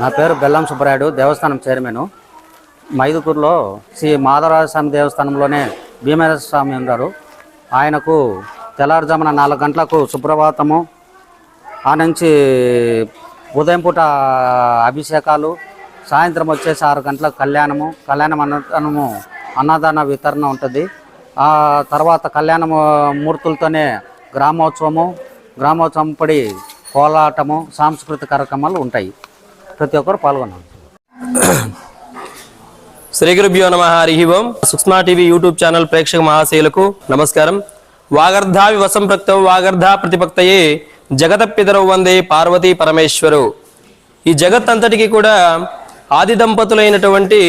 నా పేరు బెల్లం సుబ్బరాయుడు, దేవస్థానం చైర్మన్. మైదుకూరులో శ్రీ మాధవరాజస్వామి దేవస్థానంలోనే భీమేశ్వర స్వామి ఉన్నారు. ఆయనకు తెల్లారుజామున 4 గంటలకు సుప్రభాతము, ఆ నుంచి ఉదయం పూట అభిషేకాలు, సాయంత్రం వచ్చేసి 6 గంటలకు కళ్యాణం అన్నదాన వితరణ ఉంటుంది. ఆ తర్వాత కళ్యాణ మూర్తులతోనే గ్రామోత్సవం పడి కోలాటము, సాంస్కృతిక కార్యక్రమాలు ఉంటాయి. ప్రతి ఒక్కరు పాల్గొన్నారు. శ్రీ గురుభ్యో నమః. హరి ఓం. సుక్ష్మా టీవీ యూట్యూబ్ ఛానల్ ప్రేక్షక మహాశయులకు నమస్కారం. వాగర్ధా వివసంప్రక్తం వాగర్ధా ప్రతిపక్తయే జగత పితరౌ వందే పార్వతీ పరమేశ్వరు. ఈ జగత్ అంతటికి కూడా ఆది దంపతులైనటువంటి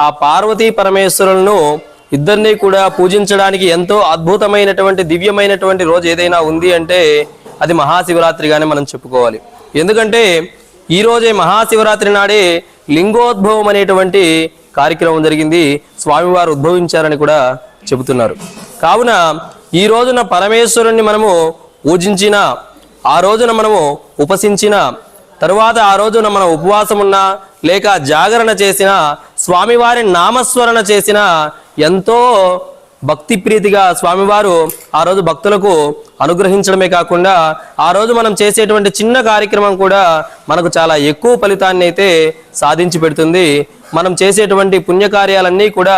ఆ పార్వతీ పరమేశ్వరులను ఇద్దరిని కూడా పూజించడానికి ఎంతో అద్భుతమైనటువంటి దివ్యమైనటువంటి రోజు ఏదైనా ఉంది అంటే అది మహాశివరాత్రిగానే మనం చెప్పుకోవాలి. ఎందుకంటే ఈ రోజే మహాశివరాత్రి నాడే లింగోద్భవం అనేటువంటి కార్యక్రమం జరిగింది. స్వామివారు ఉద్భవించారని కూడా చెబుతున్నారు. కావున ఈ రోజున పరమేశ్వరుణ్ణి మనము పూజించిన, ఆ రోజున మనము ఉపసించిన తరువాత ఆ రోజున మనం ఉపవాసం ఉన్నా లేక జాగరణ చేసిన, స్వామివారి నామస్మరణ చేసిన ఎంతో భక్తి ప్రీతిగా స్వామివారు ఆ రోజు భక్తులకు అనుగ్రహించడమే కాకుండా ఆ రోజు మనం చేసేటువంటి చిన్న కార్యక్రమం కూడా మనకు చాలా ఎక్కువ ఫలితాన్ని అయితే సాధించి పెడుతుంది. మనం చేసేటువంటి పుణ్యకార్యాలన్నీ కూడా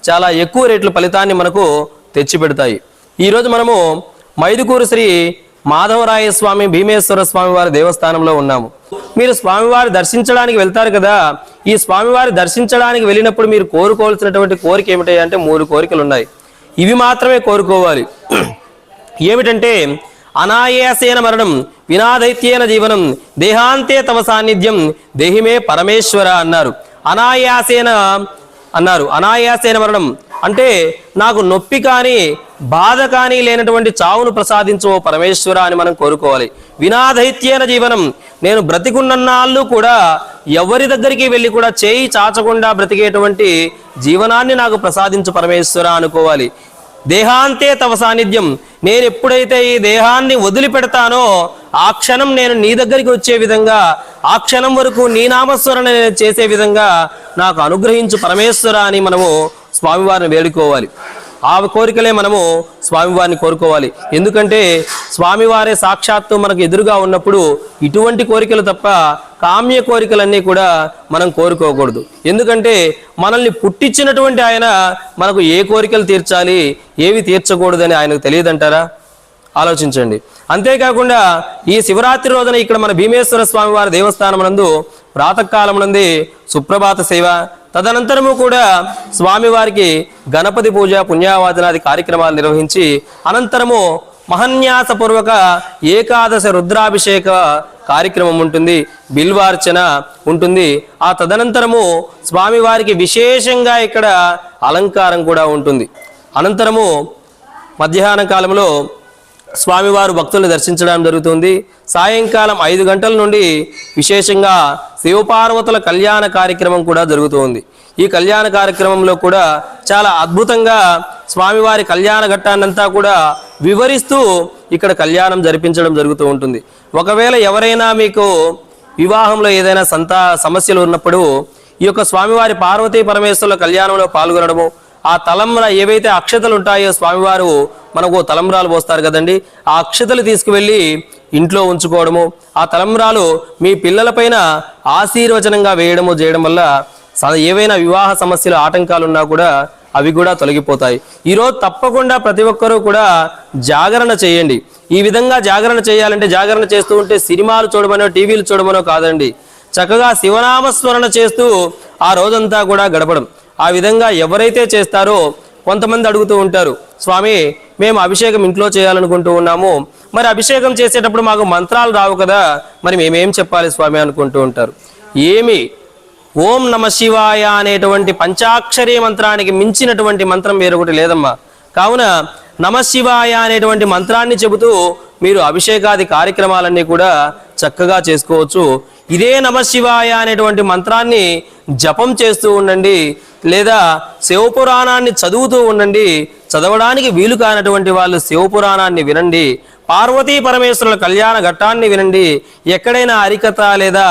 చాలా ఎక్కువ రేట్ల ఫలితాన్ని మనకు తెచ్చిపెడతాయి. ఈరోజు మనము మైదుకూరు శ్రీ మాధవరాయ స్వామి భీమేశ్వర స్వామి వారి దేవస్థానంలో ఉన్నాము. మీరు స్వామివారి దర్శించడానికి వెళ్తారు కదా, ఈ స్వామివారి దర్శించడానికి వెళ్ళినప్పుడు మీరు కోరుకోవాల్సినటువంటి కోరిక ఏమిటి అంటే 3 కోరికలు ఉన్నాయి. ఇవి మాత్రమే కోరుకోవాలి. ఏమిటంటే అనాయాసేన మరణం, వినాదైత్యేన జీవనం, దేహాంతే తవ సాన్నిధ్యం, దేహిమే పరమేశ్వర అన్నారు. అనాయాసేన మరణం అంటే నాకు నొప్పి కానీ బాధ కానీ లేనటువంటి చావును ప్రసాదించు పరమేశ్వర అని మనం కోరుకోవాలి. వినాదైత్యేన జీవనం, నేను బ్రతికున్నన్నాళ్ళు కూడా ఎవరి దగ్గరికి వెళ్ళి కూడా చేయి చాచకుండా బ్రతికేటువంటి జీవనాన్ని నాకు ప్రసాదించు పరమేశ్వర అనుకోవాలి. దేహాంతే తవ సాన్నిధ్యం, నేను ఎప్పుడైతే ఈ దేహాన్ని వదిలిపెడతానో ఆ క్షణం నేను నీ దగ్గరికి వచ్చే విధంగా, ఆ క్షణం వరకు నీ నామస్మరణ చేసే విధంగా నాకు అనుగ్రహించు పరమేశ్వర అని మనము స్వామివారిని వేడుకోవాలి. ఆ కోరికలే మనము స్వామివారిని కోరుకోవాలి. ఎందుకంటే స్వామివారే సాక్షాత్తు మనకు ఎదురుగా ఉన్నప్పుడు ఇటువంటి కోరికలు తప్ప కామ్య కోరికలన్నీ కూడా మనం కోరుకోకూడదు. ఎందుకంటే మనల్ని పుట్టించినటువంటి ఆయన మనకు ఏ కోరికలు తీర్చాలి, ఏవి తీర్చకూడదని ఆయనకు తెలియదంటారా? ఆలోచించండి. అంతేకాకుండా ఈ శివరాత్రి రోజున ఇక్కడ మన భీమేశ్వర స్వామి వారి దేవస్థానం నందు ప్రాతకాలం నంది సుప్రభాత సేవ, తదనంతరము కూడా స్వామివారికి గణపతి పూజ, పుణ్యావాదనాది కార్యక్రమాలు నిర్వహించి అనంతరము మహన్యాసపూర్వక ఏకాదశ రుద్రాభిషేక కార్యక్రమం ఉంటుంది, బిల్వార్చన ఉంటుంది. ఆ తదనంతరము స్వామివారికి విశేషంగా ఇక్కడ అలంకారం కూడా ఉంటుంది. అనంతరము మధ్యాహ్న కాలంలో స్వామివారు భక్తులను దర్శించడం జరుగుతుంది. సాయంకాలం 5 గంటల నుండి విశేషంగా శివపార్వతుల కళ్యాణ కార్యక్రమం కూడా జరుగుతుంది. ఈ కళ్యాణ కార్యక్రమంలో కూడా చాలా అద్భుతంగా స్వామివారి కళ్యాణ ఘట్టాన్నంతా కూడా వివరిస్తూ ఇక్కడ కళ్యాణం జరిపించడం జరుగుతూ ఉంటుంది. ఒకవేళ ఎవరైనా మీకు వివాహంలో ఏదైనా సమస్యలు ఉన్నప్పుడు ఈ యొక్క స్వామివారి పార్వతీ పరమేశ్వరుల కళ్యాణంలో పాల్గొనడము, ఆ తలంబ్రా ఏవైతే అక్షతలు ఉంటాయో స్వామివారు మనకు తలంబ్రాలు పోస్తారు కదండి, ఆ అక్షతలు తీసుకువెళ్ళి ఇంట్లో ఉంచుకోవడము, ఆ తలంబ్రాలు మీ పిల్లలపైన ఆశీర్వచనంగా చేయడం వల్ల ఏవైనా వివాహ సమస్యలు ఆటంకాలు ఉన్నా కూడా అవి కూడా తొలగిపోతాయి. ఈరోజు తప్పకుండా ప్రతి ఒక్కరూ కూడా జాగరణ చేయండి. ఈ విధంగా జాగరణ చేయాలంటే జాగరణ చేస్తూ ఉంటే సినిమాలు చూడమనో టీవీలు చూడమనో కాదండి, చక్కగా శివనామస్మరణ చేస్తూ ఆ రోజంతా కూడా గడపడం. ఆ విధంగా ఎవరైతే చేస్తారో కొంతమంది అడుగుతూ ఉంటారు, స్వామి మేము అభిషేకం ఇంట్లో చేయాలనుకుంటూ ఉన్నాము, మరి అభిషేకం చేసేటప్పుడు మాకు మంత్రాలు రావు కదా, మరి మేమేం చెప్పాలి స్వామి అనుకుంటూ ఉంటారు. ఏమి ఓం నమ శివాయ అనేటువంటి పంచాక్షరీ మంత్రానికి మించినటువంటి మంత్రం వేరొకటి లేదమ్మా. కావున నమ శివాయ అనేటువంటి మంత్రాన్ని చెబుతూ మీరు అభిషేకాది కార్యక్రమాలన్నీ కూడా చక్కగా చేసుకోవచ్చు. ఇదే నమ శివాయ అనేటువంటి మంత్రాన్ని జపం చేస్తూ ఉండండి, లేదా శివపురాణాన్ని చదువుతూ ఉండండి. చదవడానికి వీలు కానటువంటి వాళ్ళు శివపురాణాన్ని వినండి, పార్వతీ పరమేశ్వరుల కళ్యాణ ఘట్టాన్ని వినండి. ఎక్కడైనా హరికథ లేదా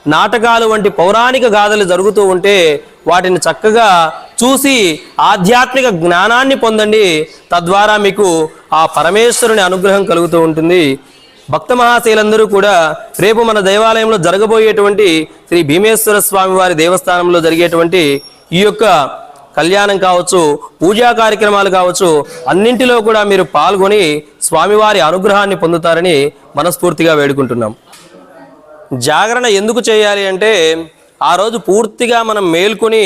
నాటకాలు వంటి పౌరాణిక గాథలు జరుగుతూ ఉంటే వాటిని చక్కగా చూసి ఆధ్యాత్మిక జ్ఞానాన్ని పొందండి. తద్వారా మీకు ఆ పరమేశ్వరుని అనుగ్రహం కలుగుతూ ఉంటుంది. భక్త మహాశైలందరూ కూడా రేపు మన దేవాలయంలో జరగబోయేటువంటి శ్రీ భీమేశ్వర స్వామి వారి దేవస్థానంలో జరిగేటువంటి ఈ యొక్క కళ్యాణం కావచ్చు, పూజా కార్యక్రమాలు కావచ్చు, అన్నింటిలో కూడా మీరు పాల్గొని స్వామివారి అనుగ్రహాన్ని పొందుతారని మనస్ఫూర్తిగా వేడుకుంటున్నాం. జాగరణ ఎందుకు చేయాలి అంటే ఆ రోజు పూర్తిగా మనం మేల్కొని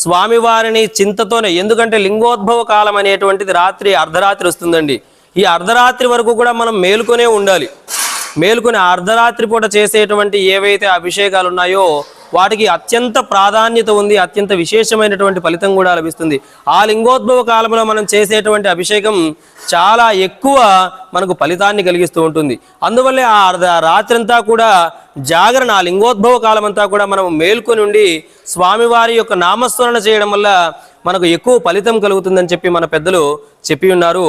స్వామివారిని చింతతోనే, ఎందుకంటే లింగోద్భవ కాలం అనేటువంటిది రాత్రి అర్ధరాత్రి వస్తుందండి. ఈ అర్ధరాత్రి వరకు కూడా మనం మేలుకొనే ఉండాలి. మేలుకొని అర్ధరాత్రి పూట చేసేటువంటి ఏవైతే అభిషేకాలు ఉన్నాయో వాటికి అత్యంత ప్రాధాన్యత ఉంది, అత్యంత విశేషమైనటువంటి ఫలితం కూడా లభిస్తుంది. ఆ లింగోద్భవ కాలంలో మనం చేసేటువంటి అభిషేకం చాలా ఎక్కువ మనకు ఫలితాన్ని కలిగిస్తూ ఉంటుంది. అందువల్లే ఆ రాత్రంతా కూడా జాగరణ, ఆ లింగోద్భవ కాలం అంతా కూడా మనం మేల్కొని ఉండి స్వామివారి యొక్క నామస్మరణ చేయడం వల్ల మనకు ఎక్కువ ఫలితం కలుగుతుందని చెప్పి మన పెద్దలు చెప్పి ఉన్నారు.